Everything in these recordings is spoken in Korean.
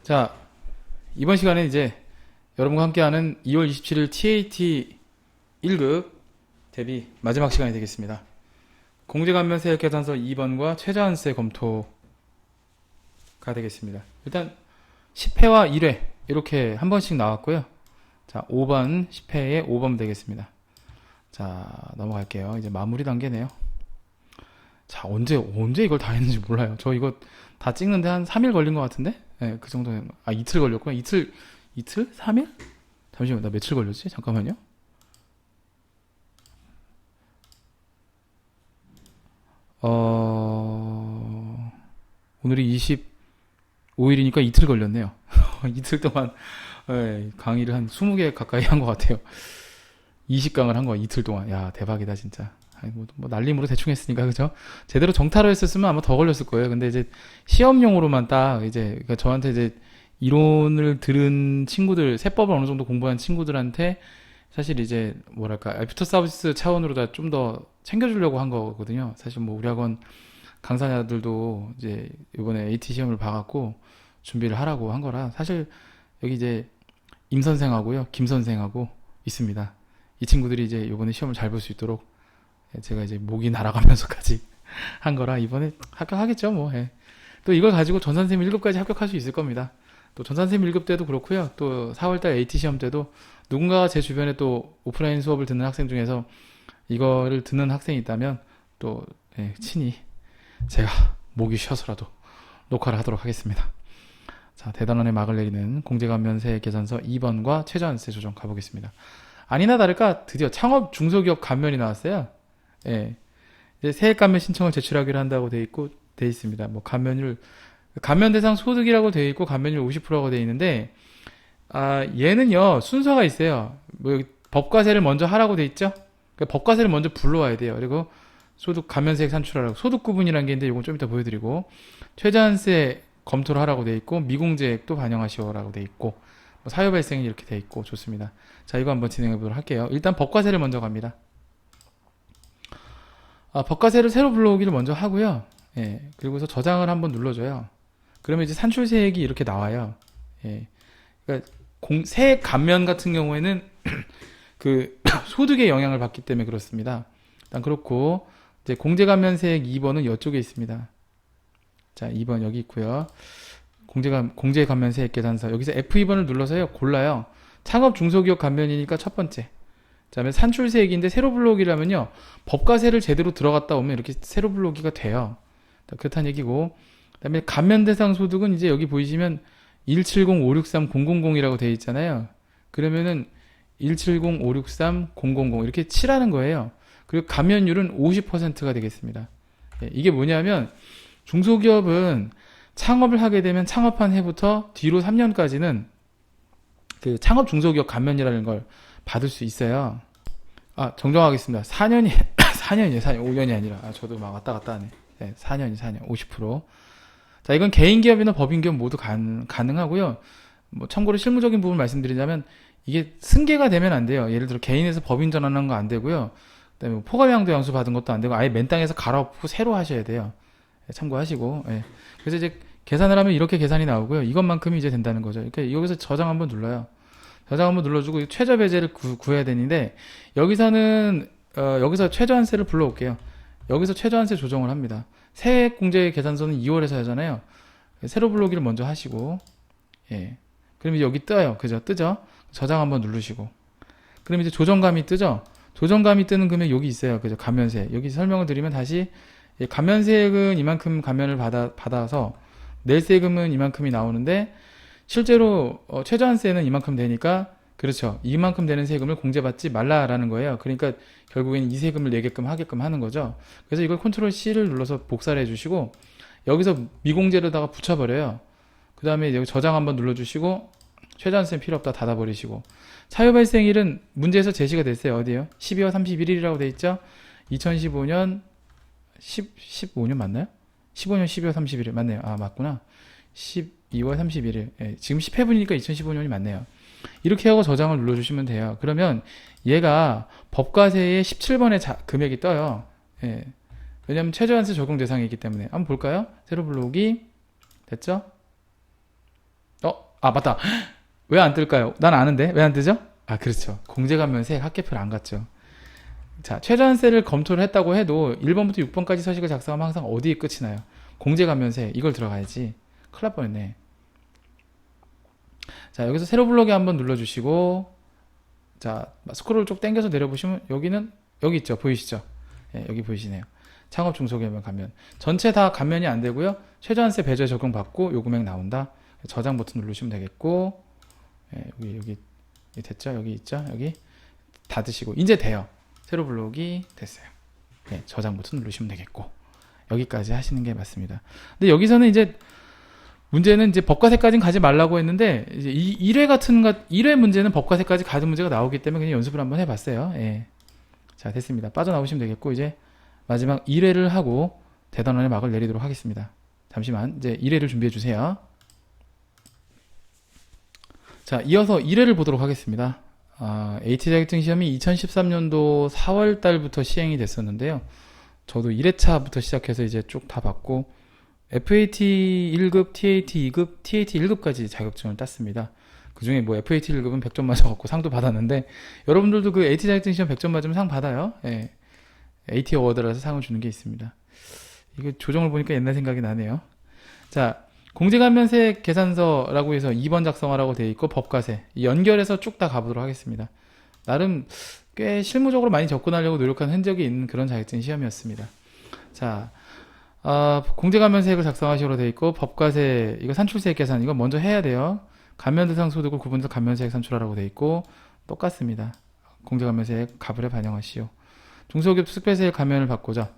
자, 이번 시간에 이제 여러분과 함께하는 2월 27일 TAT 1급 대비 마지막 시간이 되겠습니다. 공제감면세액계산서 2번과 최저한세 검토가 되겠습니다. 일단 10회와 1회 이렇게 한 번씩 나왔고요. 자, 5번 10회에 5번 되겠습니다. 자, 넘어갈게요. 이제 마무리 단계네요. 자, 언제 이걸 다 했는지 몰라요. 저 이거 다 찍는데 한 3일 걸린 것 같은데? 네, 그 정도. 이틀 걸렸구나. 이틀? 3일? 잠시만, 나 며칠 걸렸지? 잠깐만요. 오늘이 25일이니까 이틀 걸렸네요. 이틀 동안 강의를 한 20개 가까이 한 것 같아요. 20강을 한 거야, 이틀 동안. 야, 대박이다, 진짜. 뭐 날림으로 대충 했으니까, 그죠? 제대로 정타로 했었으면 아마 더 걸렸을 거예요. 근데 이제 시험용으로만 딱 이제, 그러니까 저한테 이제 이론을 들은 친구들, 세법을 어느 정도 공부한 친구들한테 사실 이제 뭐랄까, 애프터 서비스 차원으로 다 좀 더 챙겨주려고 한 거거든요. 사실 뭐 우리 학원 강사자들도 이제 이번에 AT 시험을 봐갖고 준비를 하라고 한 거라, 사실 여기 이제 임 선생하고요, 김 선생하고 있습니다. 이 친구들이 이제 이번에 시험을 잘 볼 수 있도록 제가 이제 목이 날아가면서까지 한 거라 이번에 합격하겠죠 뭐. 또 이걸 가지고 전산쌤 1급까지 합격할 수 있을 겁니다. 또 전산쌤 1급 때도 그렇고요. 또 4월달 AT 시험 때도 누군가가 제 주변에 또 오프라인 수업을 듣는 학생 중에서 이거를 듣는 학생이 있다면 또 친히 제가 목이 쉬어서라도 녹화를 하도록 하겠습니다. 자, 대단원의 막을 내리는 공제감면세 계산서 2번과 최저한세 조정 가보겠습니다. 아니나 다를까 드디어 창업 중소기업 감면이 나왔어요. 이제 세액 감면 신청을 제출하기로 한다고 돼 있습니다. 뭐 감면 대상 소득이라고 돼 있고 감면율 50%라고 돼 있는데, 얘는요 순서가 있어요. 뭐 법과세를 먼저 하라고 돼 있죠. 그러니까 법과세를 먼저 불러와야 돼요. 그리고 소득 감면세액 산출하라고 소득 구분이라는 게 있는데 이건 좀 이따 보여드리고, 최저한세 검토를 하라고 돼 있고, 미공제액도 반영하시오라고 돼 있고, 뭐 사유 발생이 이렇게 돼 있고. 좋습니다. 자, 이거 한번 진행해 보도록 할게요. 일단 법과세를 먼저 갑니다. 법과세를 새로 불러오기를 먼저 하고요. 그리고서 저장을 한번 눌러줘요. 그러면 이제 산출세액이 이렇게 나와요. 그러니까 세액 감면 같은 경우에는 그 소득에 영향을 받기 때문에 그렇습니다. 일단 그렇고, 이제 공제감면세액 2번은 이쪽에 있습니다. 자, 2번 여기 있고요. 공제감면세액 계산서, 여기서 F2번을 눌러서요 골라요. 창업 중소기업 감면이니까 첫 번째. 그다음에 산출세액인데 새로 불러오기를 하면요, 법과세를 제대로 들어갔다 오면 이렇게 새로 불러오기가 돼요. 그렇다는 얘기고, 그다음에 감면 대상 소득은 이제 여기 보이시면 170563000이라고 되어 있잖아요. 그러면은 170563000 이렇게 칠하는 거예요. 그리고 감면율은 50%가 되겠습니다. 이게 뭐냐면, 중소기업은 창업을 하게 되면 창업한 해부터 뒤로 3년까지는 그 창업 중소기업 감면이라는 걸 받을 수 있어요. 정정하겠습니다. 4년이 4년이에요. 5년이 아니라. 저도 막 왔다 갔다 하네. 4년 50%. 자, 이건 개인기업이나 법인기업 모두 가능하고요. 뭐 참고로 실무적인 부분 말씀드리자면, 이게 승계가 되면 안 돼요. 예를 들어 개인에서 법인 전환한 거 안 되고요. 그다음에 뭐 포괄양도 양수 받은 것도 안 되고, 아예 맨 땅에서 갈아엎고 새로 하셔야 돼요. 참고하시고. 그래서 이제 계산을 하면 이렇게 계산이 나오고요. 이것만큼이 이제 된다는 거죠. 그러니까 여기서 저장 한번 눌러요. 저장 한번 눌러주고 최저 배제를 구해야 되는데, 여기서는 여기서 최저한세를 불러올게요. 여기서 최저한세 조정을 합니다. 세액 공제 계산서는 2월에서 하잖아요. 새로 불러오기를 먼저 하시고, 그럼 이제 여기 떠요. 그죠? 뜨죠? 저장 한번 누르시고, 그럼 이제 조정감이 뜨죠? 조정감이 뜨는 금액 여기 있어요. 그죠? 감면세. 여기 설명을 드리면 다시, 감면세액은 이만큼 감면을 받아서 낼 세금은 이만큼이 나오는데, 실제로 최저한세는 이만큼 되니까, 그렇죠, 이만큼 되는 세금을 공제받지 말라라는 거예요. 그러니까 결국에는 이 세금을 내게끔 하게끔 하는 거죠. 그래서 이걸 컨트롤 C를 눌러서 복사를 해주시고, 여기서 미공제로다가 붙여버려요. 그 다음에 여기 저장 한번 눌러주시고, 최저한세는 필요 없다 닫아버리시고, 사유 발생일은 문제에서 제시가 됐어요. 어디요? 12월 31일이라고 돼 있죠? 2015년 15년 맞나요? 15년 12월 31일 맞네요. 맞구나. 12월 31일. 지금 10회분이니까 2015년이 맞네요. 이렇게 하고 저장을 눌러주시면 돼요. 그러면 얘가 법과세의 17번의 금액이 떠요. 왜냐면 최저한세 적용 대상이기 때문에. 한번 볼까요? 새로 불러오기. 됐죠? 맞다. 왜 안 뜰까요? 난 아는데 왜 안 뜨죠? 그렇죠. 공제감면세 학계표를 안 갔죠. 자, 최저한세를 검토를 했다고 해도 1번부터 6번까지 서식을 작성하면 항상 어디에 끝이 나요? 공제감면세 이걸 들어가야지. 큰일 날 뻔했네. 자, 여기서 세로 블록에 한번 눌러주시고, 자, 스크롤 쭉 당겨서 내려보시면 여기는 여기 있죠. 보이시죠? 여기 보이시네요. 창업 중소기업만 가면 전체 다 감면이 안 되고요. 최저한세 배제 적용 받고 요 금액 나온다. 저장 버튼 누르시면 되겠고, 여기 됐죠? 여기 있죠? 여기 닫으시고 이제 돼요. 세로 블록이 됐어요. 저장 버튼 누르시면 되겠고 여기까지 하시는 게 맞습니다. 근데 여기서는 이제 문제는 이제 법과세까지는 가지 말라고 했는데 이제 1회 문제는 법과세까지 가는 문제가 나오기 때문에 그냥 연습을 한번 해봤어요. 자, 됐습니다. 빠져나오시면 되겠고 이제 마지막 1회를 하고 대단원의 막을 내리도록 하겠습니다. 잠시만 이제 1회를 준비해 주세요. 자, 이어서 1회를 보도록 하겠습니다. AT 자격증 시험이 2013년도 4월 달부터 시행이 됐었는데요. 저도 1회차부터 시작해서 이제 쭉 다 봤고 FAT 1급, TAT 2급, TAT 1급까지 자격증을 땄습니다. 그 중에 뭐 FAT 1급은 100점 맞아갖고 상도 받았는데 여러분들도 그 AT 자격증 시험 100점 맞으면 상 받아요. AT 어워드라서 상을 주는 게 있습니다. 이거 조정을 보니까 옛날 생각이 나네요. 자, 공제감면세 계산서라고 해서 2번 작성하라고 되어 있고 법과세 연결해서 쭉 다 가보도록 하겠습니다. 나름 꽤 실무적으로 많이 접근하려고 노력한 흔적이 있는 그런 자격증 시험이었습니다. 자, 공제감면세액을 작성하시도록 되어 있고 법과세 이거 산출세액 계산 이거 먼저 해야 돼요. 감면대상 소득을 구분해서 감면세액 산출하라고 되어 있고 똑같습니다. 공제감면세액 가불에 반영하시오. 중소기업 특별세액 감면을 받고자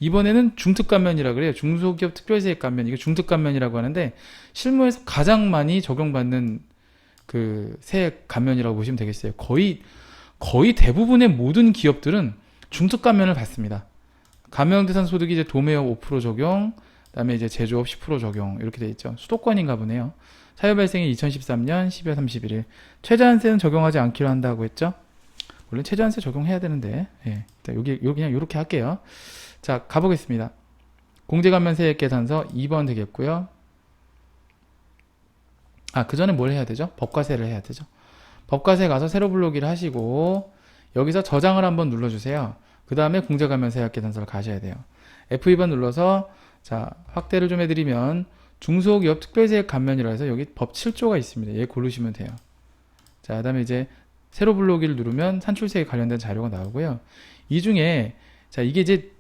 이번에는 중특감면이라 그래요. 중소기업 특별세액 감면 이거 중특감면이라고 하는데 실무에서 가장 많이 적용받는 그 세액 감면이라고 보시면 되겠어요. 거의 대부분의 모든 기업들은 중특감면을 받습니다. 감면대상 소득이 이제 도매업 5% 적용, 그다음에 이제 제조업 10% 적용 이렇게 돼 있죠. 수도권인가 보네요. 사유 발생이 2013년 12월 31일. 최저한세는 적용하지 않기로 한다고 했죠. 원래 최저한세 적용해야 되는데, 여기 그냥 이렇게 할게요. 자, 가보겠습니다. 공제감면세액 계산서 2번 되겠고요. 그 전에 뭘 해야 되죠? 법과세를 해야 되죠. 법과세 가서 세로 블록이를 하시고 여기서 저장을 한번 눌러주세요. 그 다음에 공제감면세액 계산서를 가셔야 돼요. F2번 눌러서 자, 확대를 좀 해드리면 중소기업 특별세액 감면이라 해서 여기 법 7조가 있습니다. 얘 고르시면 돼요. 자, 그 다음에 이제 세로 블록이를 누르면 산출세에 관련된 자료가 나오고요. 이 중에 자, 이게 이제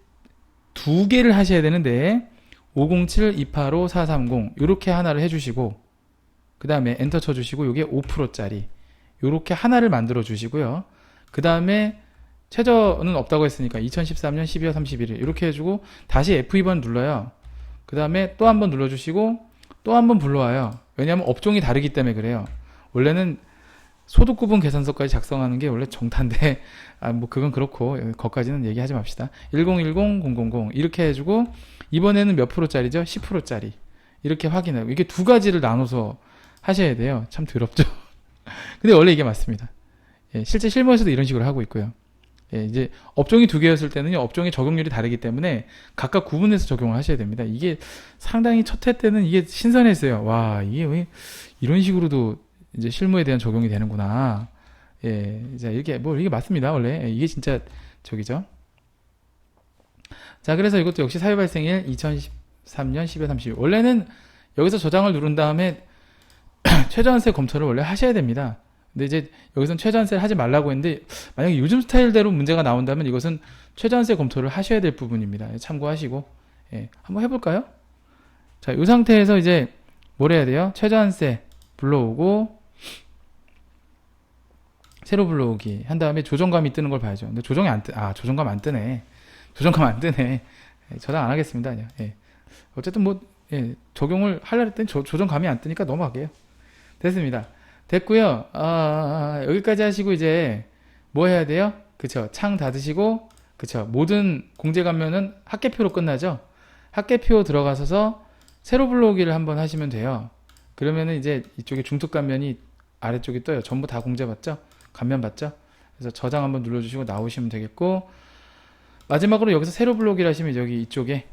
두 개를 하셔야 되는데 507, 285, 430 이렇게 하나를 해주시고 그 다음에 엔터 쳐주시고 이게 5%짜리 이렇게 하나를 만들어 주시고요. 그 다음에 최저는 없다고 했으니까 2013년 12월 31일 이렇게 해주고 다시 F2번 눌러요. 그 다음에 또 한 번 눌러주시고 또 한 번 불러와요. 왜냐하면 업종이 다르기 때문에 그래요. 원래는 소득구분 계산서까지 작성하는 게 원래 정타인데 뭐 그건 그렇고 거기까지는 얘기하지 맙시다. 1010, 000 이렇게 해주고 이번에는 몇 프로짜리죠? 10%짜리 이렇게 확인하고 이게 두 가지를 나눠서 하셔야 돼요. 참 더럽죠. 근데 원래 이게 맞습니다. 실제 실무에서도 이런 식으로 하고 있고요. 이제 업종이 두 개였을 때는요, 업종의 적용률이 다르기 때문에 각각 구분해서 적용을 하셔야 됩니다. 이게 상당히 첫 해 때는 이게 신선했어요. 와, 이게 왜 이런 식으로도 이제 실무에 대한 적용이 되는구나. 이제 이게 맞습니다. 원래 이게 진짜 저기죠. 자, 그래서 이것도 역시 사유 발생일 2013년 12월 30일. 원래는 여기서 저장을 누른 다음에 최저한세 검토를 원래 하셔야 됩니다. 근데 이제 여기서는 최저한세를 하지 말라고 했는데 만약에 요즘 스타일대로 문제가 나온다면 이것은 최저한세 검토를 하셔야 될 부분입니다. 참고하시고 한번 해볼까요? 자, 이 상태에서 이제 뭘 해야 돼요? 최저한세 불러오고 세로 불러오기 한 다음에 조정감이 뜨는 걸 봐야죠. 근데 조정이 안 조정감 안 뜨네. 조정감 안 뜨네. 저장 안 하겠습니다. 그냥. 어쨌든 뭐 적용을 하려고 했더니 조정감이 안 뜨니까 넘어갈게요. 됐습니다. 됐고요. 여기까지 하시고 이제 뭐 해야 돼요? 그쵸. 창 닫으시고 그쵸. 모든 공제감면은 학계표로 끝나죠. 학계표 들어가셔서 세로 불러오기를 한번 하시면 돼요. 그러면은 이제 이쪽에 중특감면이 아래쪽에 떠요. 전부 다 공제받죠? 감면 받죠? 그래서 저장 한번 눌러주시고 나오시면 되겠고 마지막으로 여기서 세로 불러오기를 하시면 여기 이쪽에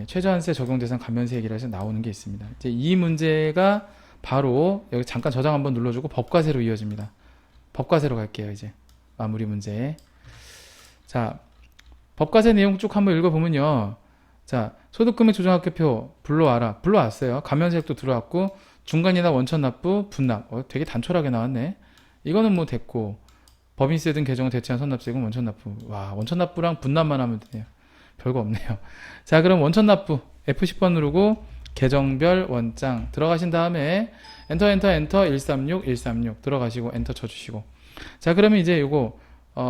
최저한세 적용 대상 감면세액이라 해서 나오는 게 있습니다. 이제 이 문제가 바로 여기 잠깐 저장 한번 눌러주고 법과세로 이어집니다. 법과세로 갈게요. 이제 마무리 문제. 자, 법과세 내용 쭉 한번 읽어보면요. 자, 소득금액 조정학교표 불러와라. 불러왔어요. 감면세액도 들어왔고 중간이나 원천 납부, 분납. 되게 단촐하게 나왔네. 이거는 뭐 됐고 법인세 등 개정을 대체한 선납세금 원천 납부. 와, 원천 납부랑 분납만 하면 되네요. 별거 없네요. 자, 그럼 원천 납부 F10번 누르고 계정별 원장 들어가신 다음에 엔터 136 들어가시고 엔터 쳐주시고. 자, 그러면 이제 요거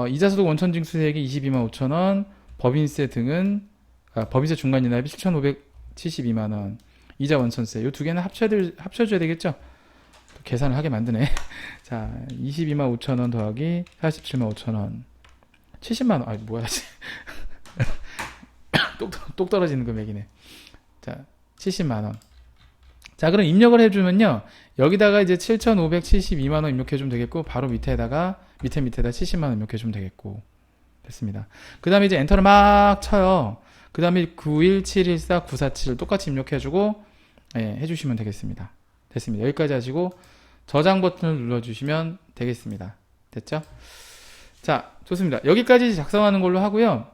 이자소득 원천징수세액이 22만 5천원, 법인세 등은 법인세 중간이납이 7,572만원, 이자 원천세 요 두 개는 합쳐줘야 되겠죠? 계산을 하게 만드네. 자, 22만 5천원 더하기 47만 5천원 70만원. 아, 뭐야. 똑 떨어지는 금액이네. 자, 70만원. 자, 그럼 입력을 해주면요. 여기다가 이제 7,572만원 입력해주면 되겠고, 바로 밑에다가 70만원 입력해주면 되겠고. 됐습니다. 그 다음에 이제 엔터를 막 쳐요. 그 다음에 91714 똑같이 입력해주고, 해주시면 되겠습니다. 됐습니다. 여기까지 하시고, 저장 버튼을 눌러주시면 되겠습니다. 됐죠? 자, 좋습니다. 여기까지 작성하는 걸로 하고요.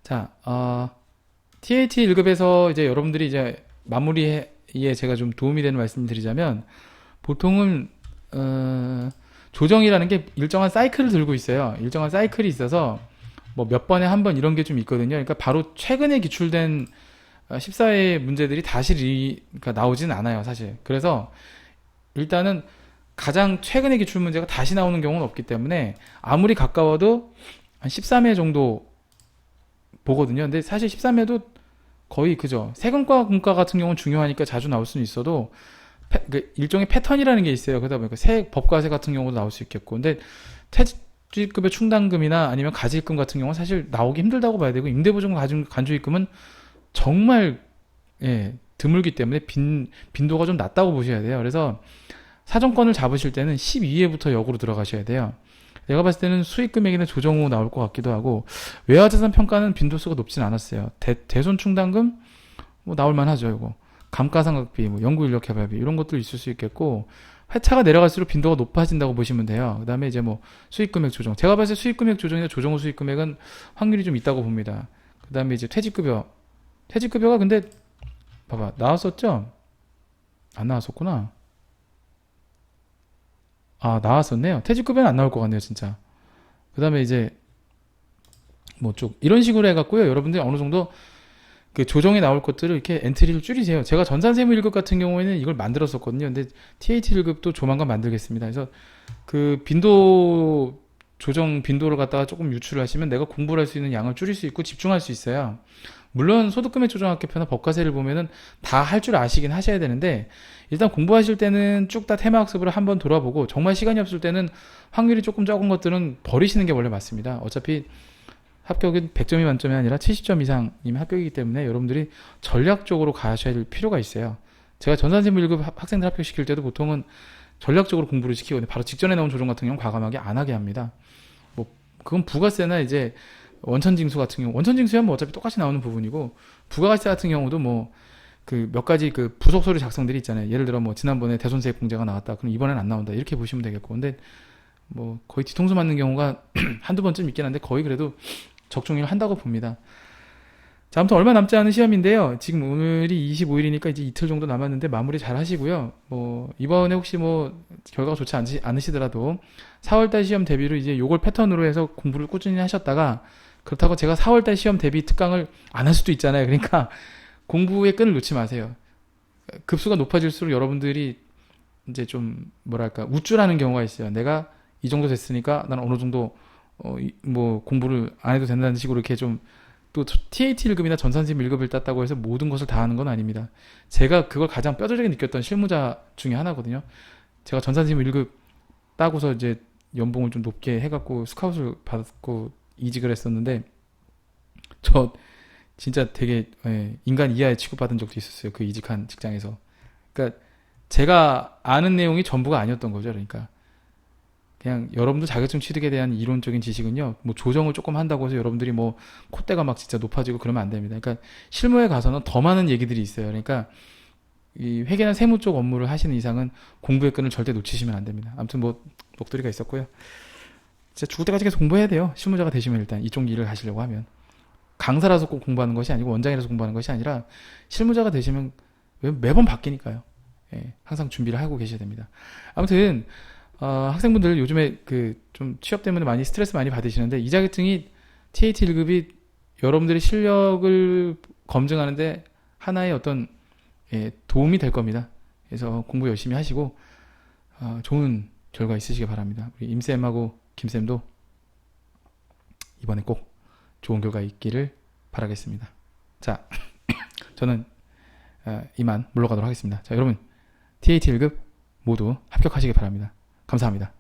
자, TAT 1급에서 이제 여러분들이 이제 마무리에 제가 좀 도움이 되는 말씀을 드리자면, 보통은, 조정이라는 게 일정한 사이클을 들고 있어요. 일정한 사이클이 있어서, 뭐 몇 번에 한 번 이런 게 좀 있거든요. 그러니까 바로 최근에 기출된 14회 문제들이 다시 그러니까 나오진 않아요, 사실. 그래서 일단은 가장 최근에 기출 문제가 다시 나오는 경우는 없기 때문에 아무리 가까워도 한 13회 정도 보거든요. 근데 사실 13회도 거의 그죠. 세금과 공과 같은 경우는 중요하니까 자주 나올 수는 있어도 일종의 패턴이라는 게 있어요. 그러다 보니까 법과세 같은 경우도 나올 수 있겠고. 근데 퇴직급여 충당금이나 아니면 가지입금 같은 경우는 사실 나오기 힘들다고 봐야 되고, 임대보증 간주입금은 정말 드물기 때문에 빈도가 좀 낮다고 보셔야 돼요. 그래서 사정권을 잡으실 때는 12회부터 역으로 들어가셔야 돼요. 내가 봤을 때는 수익금액이나 조정 후 나올 것 같기도 하고, 외화자산 평가는 빈도수가 높진 않았어요. 대손 충당금 뭐 나올만 하죠. 이거 감가상각비, 뭐 연구인력개발비 이런 것들 있을 수 있겠고, 회차가 내려갈수록 빈도가 높아진다고 보시면 돼요. 그 다음에 이제 뭐 수익금액 조정, 제가 봤을 때 수익금액 조정이나 조정 후 수익금액은 확률이 좀 있다고 봅니다. 그 다음에 이제 퇴직급여가 근데 봐봐, 나왔었죠? 안 나왔었구나. 아, 나왔었네요. 퇴직급여는 안 나올 것 같네요, 진짜. 그 다음에 이제 뭐 쭉 이런 식으로 해갖고요, 여러분들이 어느 정도 그 조정에 나올 것들을 이렇게 엔트리를 줄이세요. 제가 전산세무 1급 같은 경우에는 이걸 만들었었거든요. 근데 TAT 1급도 조만간 만들겠습니다. 그래서 그 조정 빈도를 갖다가 조금 유출을 하시면 내가 공부를 할 수 있는 양을 줄일 수 있고 집중할 수 있어요. 물론 소득금액 조정학교표나 법과세를 보면은 다 할 줄 아시긴 하셔야 되는데, 일단 공부하실 때는 쭉 다 테마학습을 한번 돌아보고, 정말 시간이 없을 때는 확률이 조금 적은 것들은 버리시는 게 원래 맞습니다. 어차피 합격은 100점이 만점이 아니라 70점 이상이면 합격이기 때문에 여러분들이 전략적으로 가셔야 될 필요가 있어요. 제가 전산세무 1급 학생들 합격시킬 때도 보통은 전략적으로 공부를 시키거든요. 바로 직전에 나온 조정 같은 경우는 과감하게 안 하게 합니다. 뭐 그건 부가세나 이제 원천징수 같은 경우, 원천징수야 뭐 어차피 똑같이 나오는 부분이고, 부가가세 같은 경우도 뭐 그 몇 가지 그 부속 서류 작성들이 있잖아요. 예를 들어 뭐 지난번에 대손세액 공제가 나왔다, 그럼 이번엔 안 나온다, 이렇게 보시면 되겠고. 근데 뭐 거의 뒤통수 맞는 경우가 한두 번쯤 있긴 한데 거의 그래도 적중을 한다고 봅니다. 자, 아무튼 얼마 남지 않은 시험인데요. 지금 오늘이 25일이니까 이제 이틀 정도 남았는데 마무리 잘 하시고요. 뭐 이번에 혹시 뭐 결과가 좋지 않으시더라도 4월달 시험 대비로 이제 요걸 패턴으로 해서 공부를 꾸준히 하셨다가, 그렇다고 제가 4월달 시험 대비 특강을 안 할 수도 있잖아요. 그러니까 공부의 끈을 놓지 마세요. 급수가 높아질수록 여러분들이 이제 좀 뭐랄까 우쭐하는 경우가 있어요. 내가 이 정도 됐으니까 나는 어느 정도 뭐 공부를 안 해도 된다는 식으로 이렇게 좀, 또 TAT 1급이나 전산세무 1급을 땄다고 해서 모든 것을 다 하는 건 아닙니다. 제가 그걸 가장 뼈저리게 느꼈던 실무자 중에 하나거든요. 제가 전산세무 1급 따고서 이제 연봉을 좀 높게 해갖고 스카웃을 받고 이직을 했었는데, 저 진짜 되게 인간 이하에 취급받은 적도 있었어요. 그 이직한 직장에서. 그러니까 제가 아는 내용이 전부가 아니었던 거죠. 그러니까 그냥 여러분들 자격증 취득에 대한 이론적인 지식은요, 뭐 조정을 조금 한다고 해서 여러분들이 뭐 콧대가 막 진짜 높아지고 그러면 안 됩니다. 그러니까 실무에 가서는 더 많은 얘기들이 있어요. 그러니까 이 회계나 세무 쪽 업무를 하시는 이상은 공부의 끈을 절대 놓치시면 안 됩니다. 아무튼 뭐 목도리가 있었고요. 진짜 죽을 때까지 계속 공부해야 돼요. 실무자가 되시면 일단 이쪽 일을 하시려고 하면. 강사라서 꼭 공부하는 것이 아니고 원장이라서 공부하는 것이 아니라 실무자가 되시면 매번 바뀌니까요. 예, 항상 준비를 하고 계셔야 됩니다. 아무튼 학생분들 요즘에 그 좀 취업 때문에 많이 스트레스 많이 받으시는데 이 자격증이 TAT 1급이 여러분들의 실력을 검증하는데 하나의 어떤 도움이 될 겁니다. 그래서 공부 열심히 하시고 좋은 결과 있으시길 바랍니다. 우리 임쌤하고 김쌤도 이번에 꼭 좋은 결과 있기를 바라겠습니다. 자, 저는 이만 물러가도록 하겠습니다. 자, 여러분 TAT 1급 모두 합격하시길 바랍니다. 감사합니다.